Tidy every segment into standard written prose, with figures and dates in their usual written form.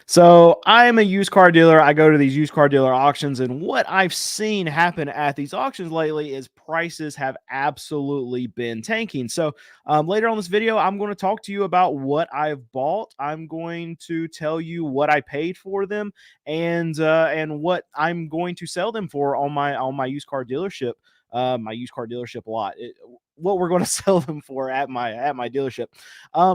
So I'm a used car dealer. I go to these used car dealer auctions, and what I've seen happen at these auctions lately is prices have absolutely been tanking. So later on this video, I'm going to talk to you about what I've bought. I'm going to tell you what I paid for them, and what I'm going to sell them for on my used car dealership. My used car dealership lot. What we're going to sell them for at my dealership.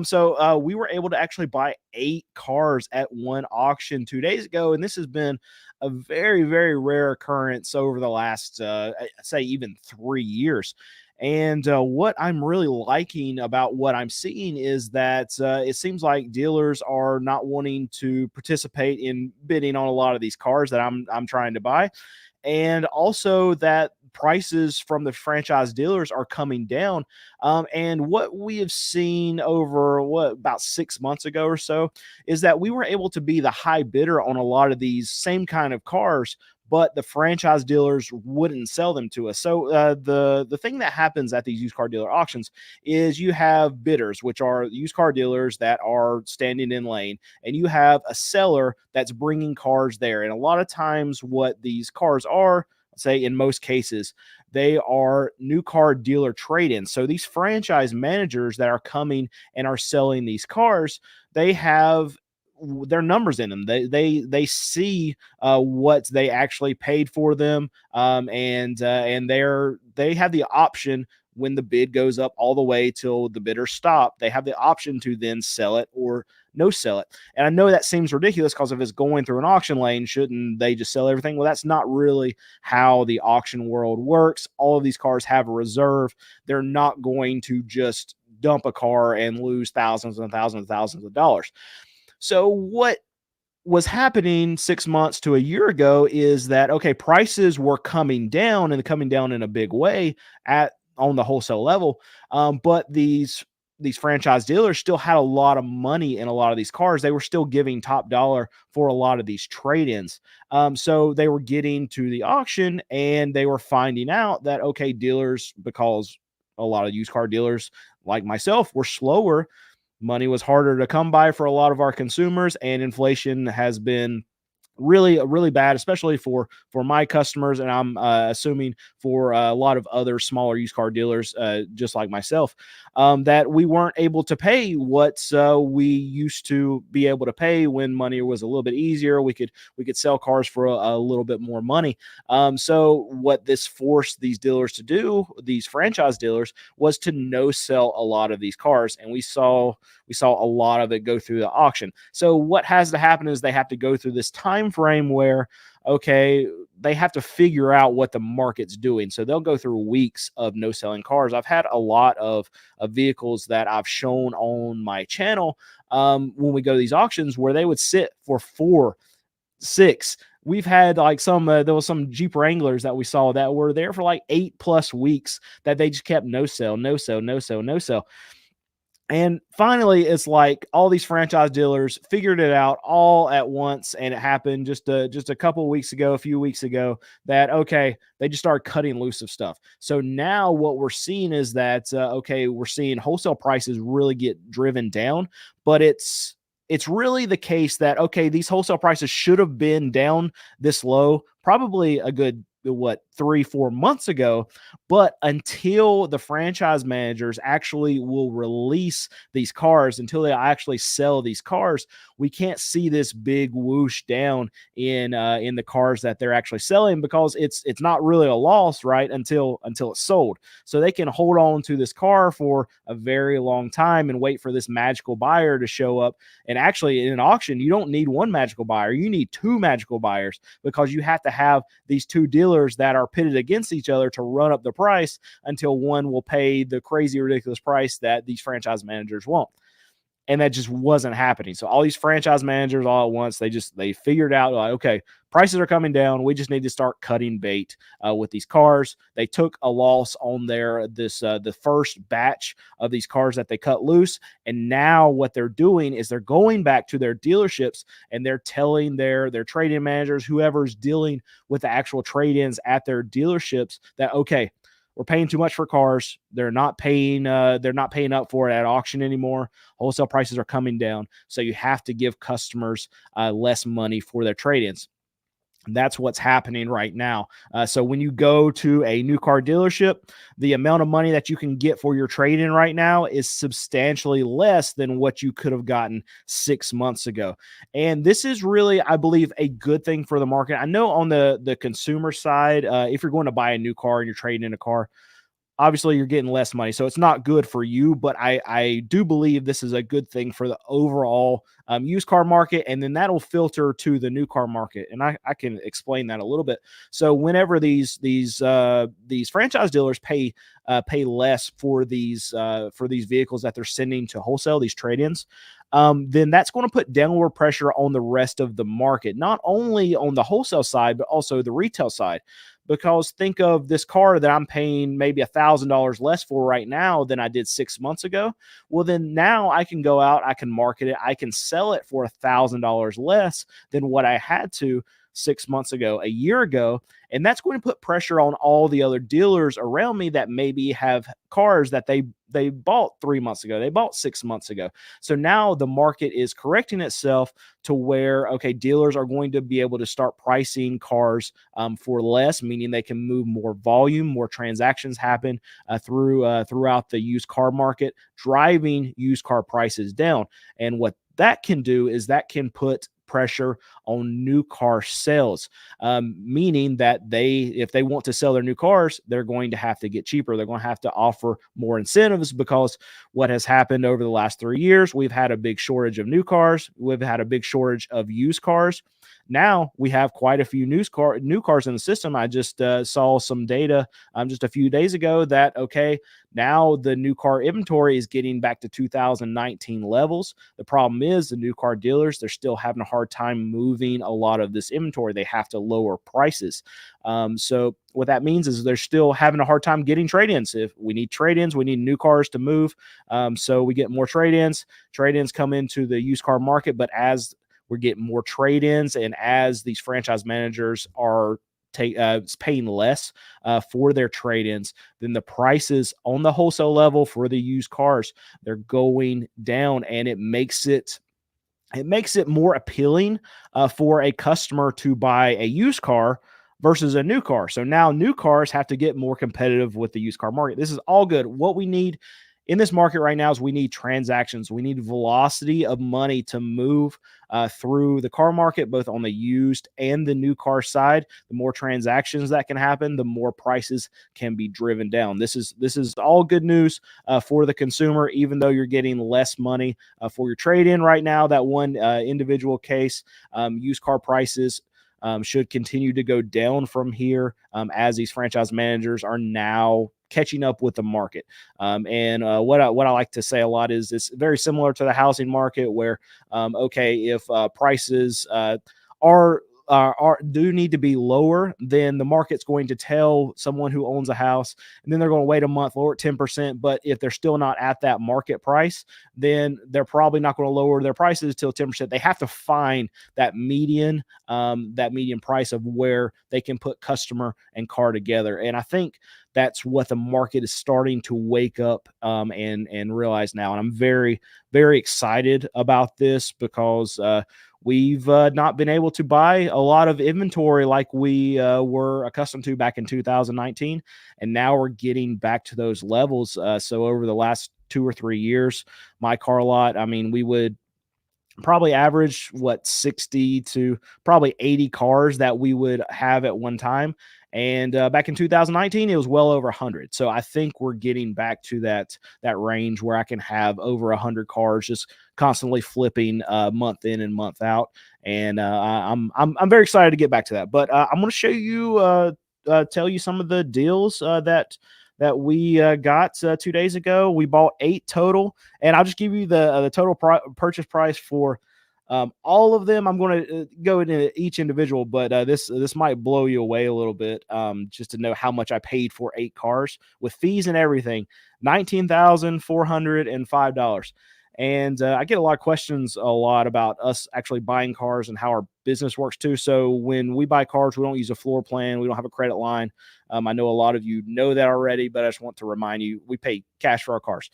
So we were able to actually buy 8 cars at one auction 2 days ago, and this has been a very, very rare occurrence over the last, I'd say, even 3 years. And what I'm really liking about what I'm seeing is that it seems like dealers are not wanting to participate in bidding on a lot of these cars that I'm trying to buy, and also that prices from the franchise dealers are coming down. And what we have seen over what about 6 months ago or so is that we were able to be the high bidder on a lot of these same kind of cars, but the franchise dealers wouldn't sell them to us. So the thing that happens at these used car dealer auctions is you have bidders, which are used car dealers that are standing in lane, and you have a seller that's bringing cars there. And a lot of times, what these cars are, say in most cases, they are new car dealer trade-ins. So these franchise managers that are coming and are selling these cars, they have their numbers in them. They see what they actually paid for them, and they have the option when the bid goes up all the way till the bidders stop. They have the option to then sell it or no sell it. And I know that seems ridiculous because if it's going through an auction lane, shouldn't they just sell everything? Well, that's not really how the auction world works. All of these cars have a reserve. They're not going to just dump a car and lose thousands and thousands and thousands of dollars. So what was happening 6 months to a year ago is that, okay, prices were coming down and coming down in a big way at on the wholesale level. But these franchise dealers still had a lot of money in a lot of these cars. They were still giving top dollar for a lot of these trade-ins. So they were getting to the auction and they were finding out that, okay, dealers, because a lot of used car dealers like myself were slower, money was harder to come by for a lot of our consumers, and inflation has been really bad, especially for my customers, and I'm assuming for a lot of other smaller used car dealers, just like myself, that we weren't able to pay what we used to be able to pay when money was a little bit easier. We could sell cars for a little bit more money. So what this forced these dealers to do, these franchise dealers, was to no sell a lot of these cars, and we saw a lot of it go through the auction. So what has to happen is they have to go through this time frame where, okay, they have to figure out what the market's doing. So they'll go through weeks of no selling cars. I've had a lot of vehicles that I've shown on my channel, when we go to these auctions, where they would sit for 4, 6. We've had like there was some Jeep Wranglers that we saw that were there for like 8+ weeks that they just kept no sell, no sell, no sell, no sell. And finally, it's like all these franchise dealers figured it out all at once, and it happened just a couple of weeks ago, a few weeks ago, that, okay, they just started cutting loose of stuff. So now what we're seeing is that, okay, we're seeing wholesale prices really get driven down, but it's really the case that, okay, these wholesale prices should have been down this low probably a good, what, 3, 4 months ago. But until the franchise managers actually will release these cars, until they actually sell these cars, we can't see this big whoosh down in the cars that they're actually selling, because it's not really a loss, right, until it's sold. So they can hold on to this car for a very long time and wait for this magical buyer to show up. And actually, in an auction, you don't need one magical buyer, you need two magical buyers, because you have to have these two dealers that are pitted against each other to run up the price until one will pay the crazy, ridiculous price that these franchise managers want. And that just wasn't happening. So all these franchise managers all at once, they figured out, like, okay, prices are coming down. We just need to start cutting bait with these cars. They took a loss on the first batch of these cars that they cut loose, and now what they're doing is they're going back to their dealerships and they're telling their trade-in managers, whoever's dealing with the actual trade-ins at their dealerships, that, okay, we're paying too much for cars. They're not paying up for it at auction anymore. Wholesale prices are coming down, so you have to give customers less money for their trade-ins. That's what's happening right now. So when you go to a new car dealership, the amount of money that you can get for your trade-in right now is substantially less than what you could have gotten 6 months ago. And this is really, I believe, a good thing for the market. I know on the consumer side, if you're going to buy a new car and you're trading in a car, obviously you're getting less money, so it's not good for you, but I do believe this is a good thing for the overall used car market, and then that'll filter to the new car market, and I can explain that a little bit. So whenever these franchise dealers pay less for these vehicles that they're sending to wholesale, these trade-ins, then that's going to put downward pressure on the rest of the market, not only on the wholesale side, but also the retail side. Because think of this car that I'm paying maybe $1,000 less for right now than I did 6 months ago. Well, then now I can go out, I can market it, I can sell it for $1,000 less than what I had to 6 months ago, a year ago. And that's going to put pressure on all the other dealers around me that maybe have cars that they bought 3 months ago, they bought 6 months ago. So now the market is correcting itself to where, okay, dealers are going to be able to start pricing cars for less, meaning they can move more volume, more transactions happen throughout the used car market, driving used car prices down. And what that can do is that can put pressure on new car sales, meaning that if they want to sell their new cars, they're going to have to get cheaper. They're going to have to offer more incentives, because what has happened over the last 3 years, we've had a big shortage of new cars. We've had a big shortage of used cars. Now we have quite a few new cars in the system. I just saw some data just a few days ago that, okay, now the new car inventory is getting back to 2019 levels. The problem is the new car dealers, they're still having a hard time moving a lot of this inventory. They have to lower prices. So what that means is they're still having a hard time getting trade-ins. If we need trade-ins, we need new cars to move. So we get more trade-ins. Trade-ins come into the used car market, but as we're getting more trade-ins, and as these franchise managers are paying less for their trade-ins, then the prices on the wholesale level for the used cars, they're going down, and it makes it more appealing for a customer to buy a used car versus a new car. So now new cars have to get more competitive with the used car market. This is all good. What we need in this market right now is we need transactions. We need velocity of money to move through the car market, both on the used and the new car side. The more transactions that can happen, the more prices can be driven down. This is all good news for the consumer, even though you're getting less money for your trade-in right now. That one individual case, used car prices should continue to go down from here as these franchise managers are now catching up with the market. And what I like to say a lot is it's very similar to the housing market, where okay, if prices do need to be lower, then the market's going to tell someone who owns a house, and then they're going to wait a month, lower it 10%. But if they're still not at that market price, then they're probably not going to lower their prices till 10%. They have to find that median price of where they can put customer and car together. And I think that's what the market is starting to wake up and realize now. And I'm very, very excited about this, because we've not been able to buy a lot of inventory like we were accustomed to back in 2019. And now we're getting back to those levels. So over the last 2 or 3 years, my car lot, I mean, we would probably average 60 to probably 80 cars that we would have at one time. And back in 2019, it was well over 100. So I think we're getting back to that range where I can have over 100 cars just constantly flipping month in and month out. And I'm very excited to get back to that. But I'm going to show you, tell you some of the deals that we got 2 days ago. We bought 8 total, and I'll just give you the total purchase price for all of them. I'm going to go into each individual, but this might blow you away a little bit, just to know how much I paid for 8 cars with fees and everything. $19,405. And I get a lot of questions a lot about us actually buying cars and how our business works too. So when we buy cars, we don't use a floor plan. We don't have a credit line. I know a lot of you know that already, but I just want to remind you, we pay cash for our cars.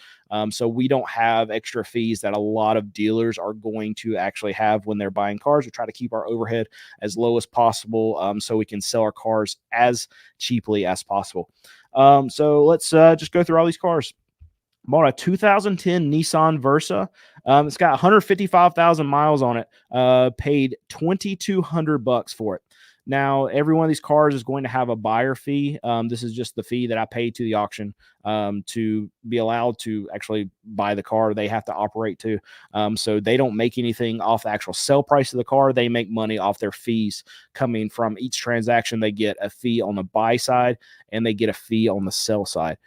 So we don't have extra fees that a lot of dealers are going to actually have when they're buying cars. We try to keep our overhead as low as possible, so we can sell our cars as cheaply as possible. So let's just go through all these cars. Bought a 2010 Nissan Versa. It's got 155,000 miles on it. Paid $2,200 for it. Now, every one of these cars is going to have a buyer fee. This is just the fee that I paid to the auction to be allowed to actually buy the car. They have to operate too. So they don't make anything off the actual sell price of the car. They make money off their fees coming from each transaction. They get a fee on the buy side and they get a fee on the sell side.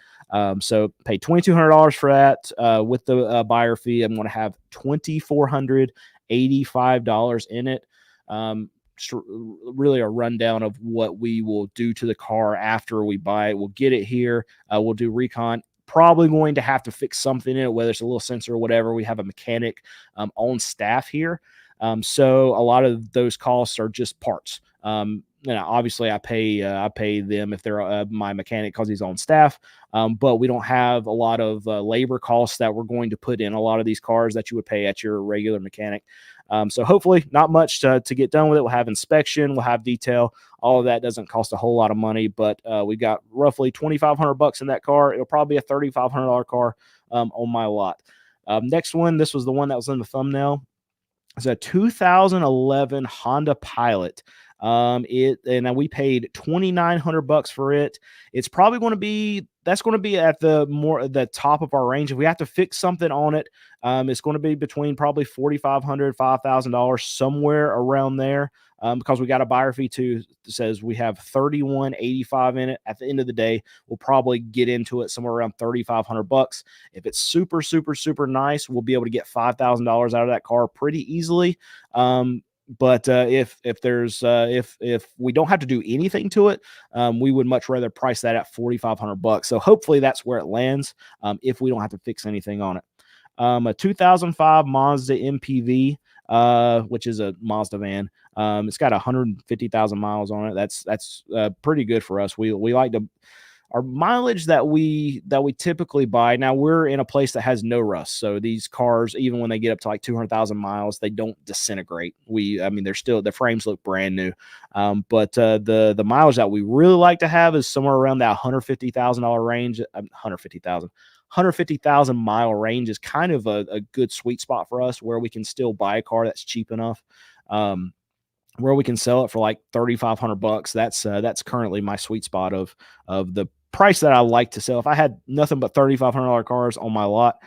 So pay $2,200 for that. With the buyer fee, I'm going to have $2,485 in it. Really a rundown of what we will do to the car after we buy it. We'll get it here. We'll do recon. Probably going to have to fix something in it, whether it's a little sensor or whatever. We have a mechanic on staff here. So a lot of those costs are just parts. Obviously I pay them if they're my mechanic because he's on staff. But we don't have a lot of labor costs that we're going to put in a lot of these cars that you would pay at your regular mechanic. So hopefully not much to get done with it. We'll have inspection, we'll have detail. All of that doesn't cost a whole lot of money, but we got roughly $2,500 in that car. It'll probably be a $3,500 car on my lot. Next one, this was the one that was in the thumbnail. It's a 2011 Honda Pilot. And we paid $2,900 for it. It's probably going to be at the top of our range. If we have to fix something on it, it's going to be between probably $4,500, $5,000, somewhere around there. Because we got a buyer fee too that says we have $3,185 in it. At the end of the day, we'll probably get into it somewhere around $3,500. If it's super, super, super nice, we'll be able to get $5,000 out of that car pretty easily. But if we don't have to do anything to it, we would much rather price that at $4,500. So hopefully that's where it lands. If we don't have to fix anything on it. A 2005 Mazda MPV, which is a Mazda van. It's got 150,000 miles on it. That's pretty good for us. We like to. Our mileage that we typically buy, now we're in a place that has no rust. So these cars, even when they get up to like 200,000 miles, they don't disintegrate. They're still, the frames look brand new. But the mileage that we really like to have is somewhere around that $150,000 range. 150,000 mile range is kind of a good sweet spot for us where we can still buy a car that's cheap enough. Where we can sell it for like $3,500. That's currently my sweet spot of the price that I like to sell. If I had nothing but $3,500 cars on my lot,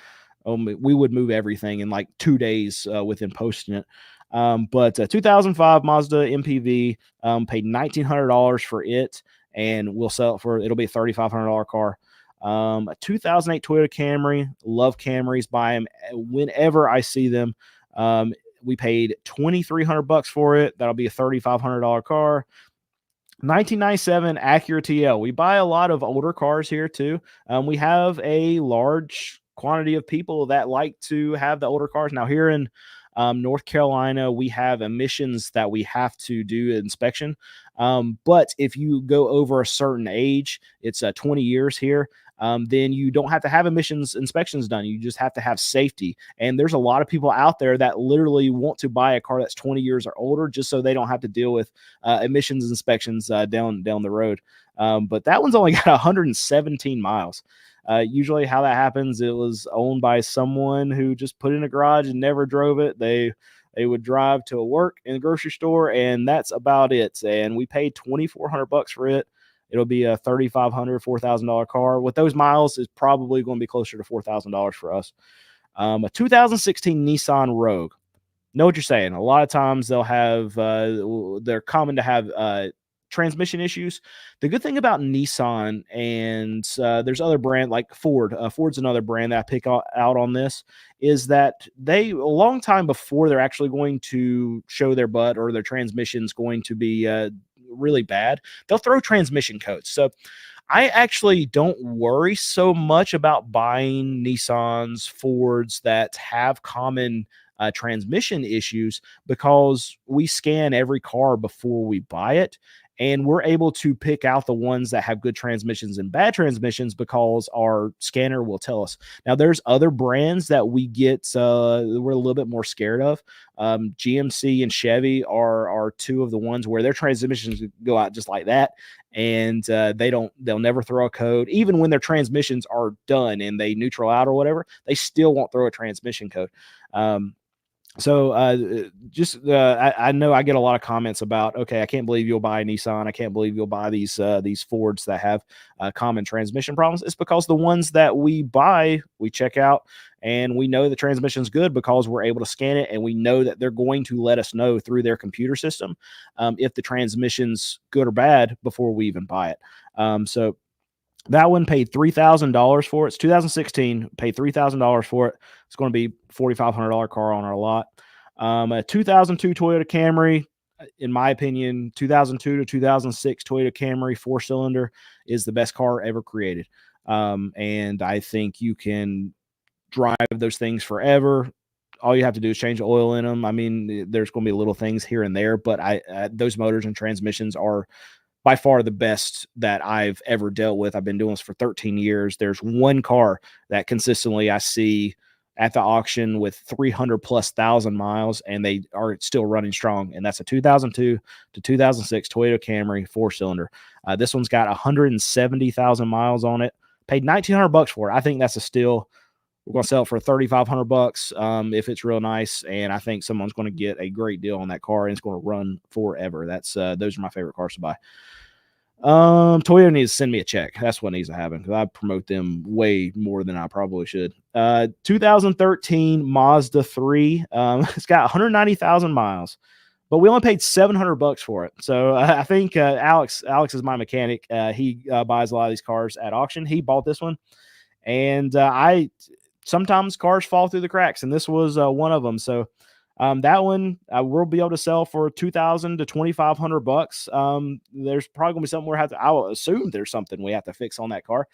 we would move everything in like 2 days within posting it. But 2005 Mazda MPV, paid $1,900 for it, and we'll sell it it'll be a $3,500 car. A 2008 Toyota Camry. Love Camrys. Buy them whenever I see them. We paid $2,300 for it. That'll be a $3,500 car. 1997 Acura TL. We buy a lot of older cars here too. We have a large quantity of people that like to have the older cars. Now here in North Carolina, we have emissions that we have to do inspection. But if you go over a certain age, it's 20 years here. Then you don't have to have emissions inspections done. You just have to have safety. And there's a lot of people out there that literally want to buy a car that's 20 years or older just so they don't have to deal with emissions inspections down the road. But that one's only got 117 miles. Usually how that happens, it was owned by someone who just put it in a garage and never drove it. They would drive to work in the grocery store, and that's about it. And we paid $2,400 for it. It'll be a $3,500, $4,000 car. With those miles, is probably going to be closer to $4,000 for us. A 2016 Nissan Rogue. Know what you're saying. A lot of times they'll have, they're common to have transmission issues. The good thing about Nissan, and there's other brand like Ford. Ford's another brand that I pick out on this, is that they, a long time before they're actually going to show their butt or their transmission's going to be really bad, they'll throw transmission codes. So I actually don't worry so much about buying Nissans, Fords that have common transmission issues because we scan every car before we buy it. And we're able to pick out the ones that have good transmissions and bad transmissions because our scanner will tell us. Now, there's other brands that we get, we're a little bit more scared of. GMC and Chevy are two of the ones where their transmissions go out just like that, and they'll never throw a code. Even when their transmissions are done and they neutral out or whatever, they still won't throw a transmission code. I know I get a lot of comments about, okay, I can't believe you'll buy a Nissan. I can't believe you'll buy these Fords that have common transmission problems. It's because the ones that we buy, we check out and we know the transmission's good because we're able to scan it and we know that they're going to let us know through their computer system if the transmission's good or bad before we even buy it. So that one paid $3,000 for it. It's 2016. Paid $3,000 for it. It's going to be $4,500 car on our lot. A 2002 Toyota Camry, in my opinion, 2002 to 2006 Toyota Camry 4-cylinder is the best car ever created. And I think you can drive those things forever. All you have to do is change the oil in them. I mean, there's going to be little things here and there, but those motors and transmissions are by far the best that I've ever dealt with. I've been doing this for 13 years. There's one car that consistently I see at the auction with 300 plus thousand miles, and they are still running strong. And that's a 2002 to 2006 Toyota Camry 4-cylinder. This one's got 170,000 miles on it. Paid $1,900 for it. I think that's a steal. We're going to sell it for $3,500 if it's real nice, and I think someone's going to get a great deal on that car, and it's going to run forever. Those are my favorite cars to buy. Toyota needs to send me a check. That's what needs to happen because I promote them way more than I probably should. 2013 Mazda 3. It's got 190,000 miles, but we only paid $700 for it. So I think Alex is my mechanic. He buys a lot of these cars at auction. He bought this one, and sometimes cars fall through the cracks, and this was one of them. So that one we'll be able to sell for $2,000 to $2,500. There's probably gonna be something I will assume there's something we have to fix on that car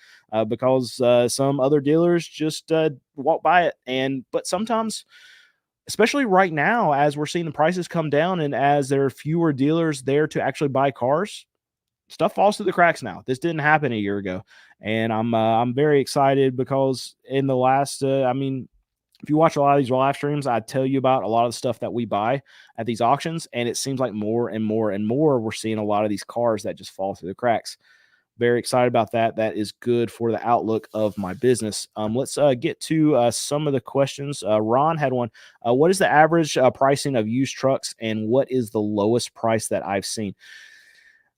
because some other dealers just walk by it. But sometimes, especially right now, as we're seeing the prices come down and as there are fewer dealers there to actually buy cars, stuff falls through the cracks now. This didn't happen a year ago, and I'm very excited because in the last, if you watch a lot of these live streams, I tell you about a lot of the stuff that we buy at these auctions, and it seems like more and more and more we're seeing a lot of these cars that just fall through the cracks. Very excited about that. That is good for the outlook of my business. Let's get to some of the questions. Ron had one. What is the average pricing of used trucks, and what is the lowest price that I've seen?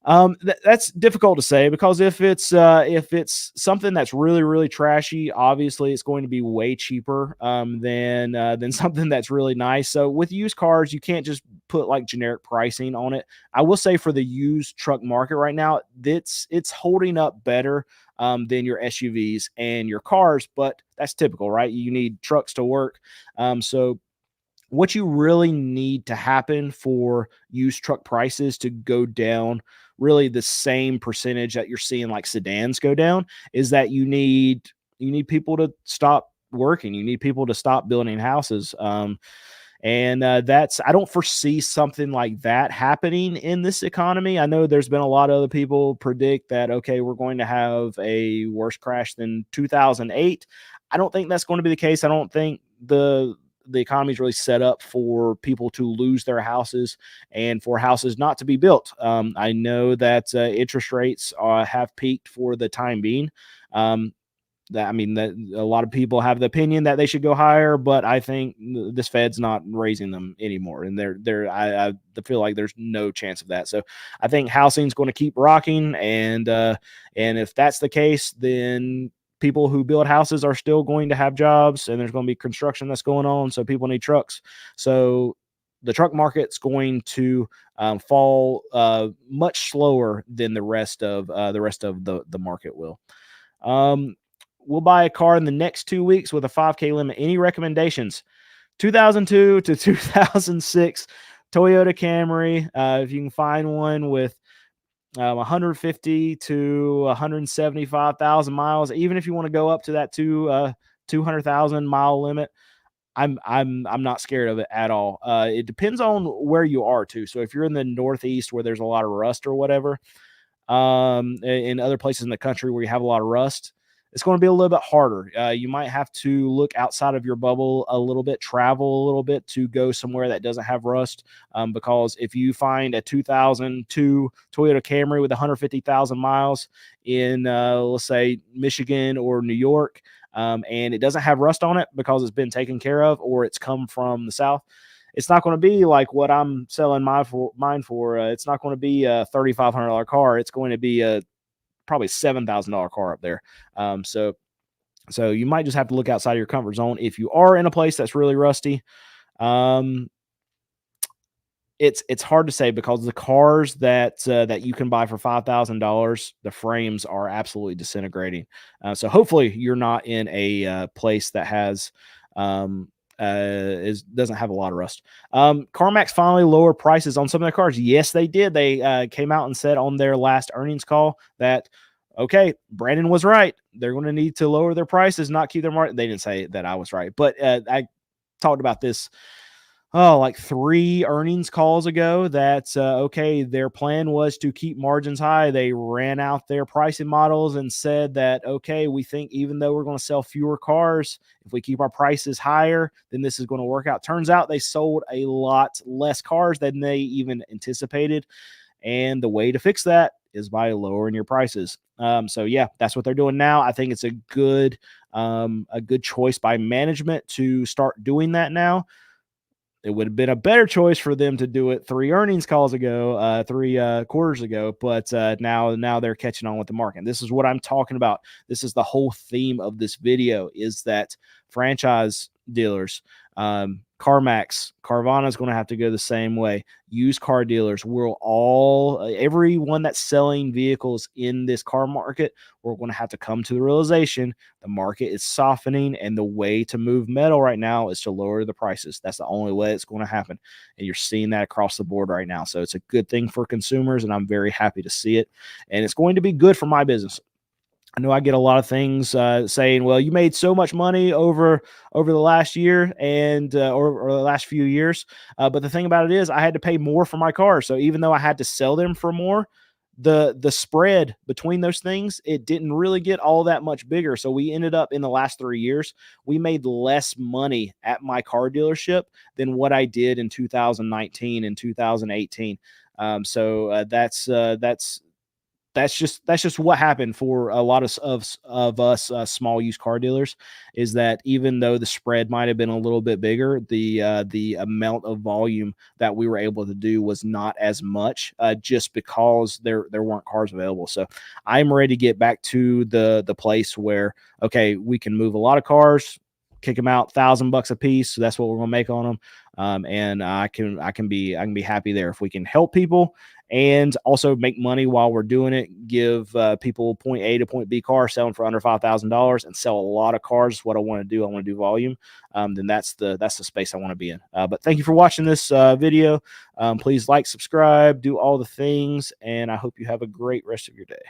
That's difficult to say because if it's something that's really, really trashy, obviously it's going to be way cheaper than something that's really nice. So with used cars, you can't just put like generic pricing on it. I will say for the used truck market right now, it's holding up better than your SUVs and your cars, but that's typical, right? You need trucks to work. So what you really need to happen for used truck prices to go down really the same percentage that you're seeing like sedans go down is that you need people to stop working. You need people to stop building houses. I don't foresee something like that happening in this economy. I know there's been a lot of other people predict that, okay, we're going to have a worse crash than 2008. I don't think that's going to be the case. I don't think the economy is really set up for people to lose their houses and for houses not to be built. I know that interest rates have peaked for the time being. That a lot of people have the opinion that they should go higher, but I think this Fed's not raising them anymore, and I feel like there's no chance of that. So I think housing's going to keep rocking, and if that's the case, then people who build houses are still going to have jobs, and there's going to be construction that's going on, so people need trucks. So the truck market's going to fall much slower than the rest of the market will. We'll buy a car in the next 2 weeks with a 5K limit. Any recommendations? 2002 to 2006 Toyota Camry. If you can find one with 150 to 175,000 miles. Even if you want to go up to that 200,000 mile limit, I'm not scared of it at all. It depends on where you are too. So if you're in the Northeast where there's a lot of rust or whatever, in other places in the country where you have a lot of rust, it's going to be a little bit harder. You might have to look outside of your bubble a little bit, travel a little bit to go somewhere that doesn't have rust. Because if you find a 2002 Toyota Camry with 150,000 miles in, let's say, Michigan or New York, and it doesn't have rust on it because it's been taken care of or it's come from the South, it's not going to be like what I'm selling mine for. It's not going to be a $3,500 car. It's going to be a probably $7,000 car up there. So you might just have to look outside of your comfort zone if you are in a place that's really rusty. It's hard to say because the cars that you can buy for $5,000, the frames are absolutely disintegrating. So hopefully you're not in a place that has doesn't have a lot of rust. CarMax finally lowered prices on some of their cars. Yes, they did. They came out and said on their last earnings call that, okay, Brandon was right. They're going to need to lower their prices, not keep their margin. They didn't say that I was right, but I talked about this like 3 earnings calls ago that, okay, their plan was to keep margins high. They ran out their pricing models and said that, okay, we think even though we're going to sell fewer cars, if we keep our prices higher, then this is going to work out. Turns out they sold a lot less cars than they even anticipated. And the way to fix that is by lowering your prices. So yeah, that's what they're doing now. I think it's a good choice by management to start doing that now. It would have been a better choice for them to do it 3 earnings calls ago, 3 quarters ago, but now they're catching on with the market. This is what I'm talking about. This is the whole theme of this video, is that franchise dealers, CarMax, Carvana is going to have to go the same way. Used car dealers will everyone that's selling vehicles in this car market, we're going to have to come to the realization the market is softening, and the way to move metal right now is to lower the prices. That's the only way it's going to happen. And you're seeing that across the board right now. So it's a good thing for consumers, and I'm very happy to see it. And it's going to be good for my business. I know I get a lot of things saying, well, you made so much money over the last year and or the last few years. But the thing about it is I had to pay more for my cars. So even though I had to sell them for more, the spread between those things, it didn't really get all that much bigger. So we ended up in the last 3 years, we made less money at my car dealership than what I did in 2019 and 2018. That's just what happened for a lot of us small used car dealers, is that even though the spread might have been a little bit bigger, the amount of volume that we were able to do was not as much, just because there weren't cars available. So I'm ready to get back to the place where, okay, we can move a lot of cars, kick them out $1,000 a piece. So that's what we're going to make on them. And I can be happy there if we can help people and also make money while we're doing it. Give people point A to point B cars selling for under $5,000 and sell a lot of cars. What I want to do. I want to do volume. Then that's the space I want to be in. But thank you for watching this video. Please like, subscribe, do all the things, and I hope you have a great rest of your day.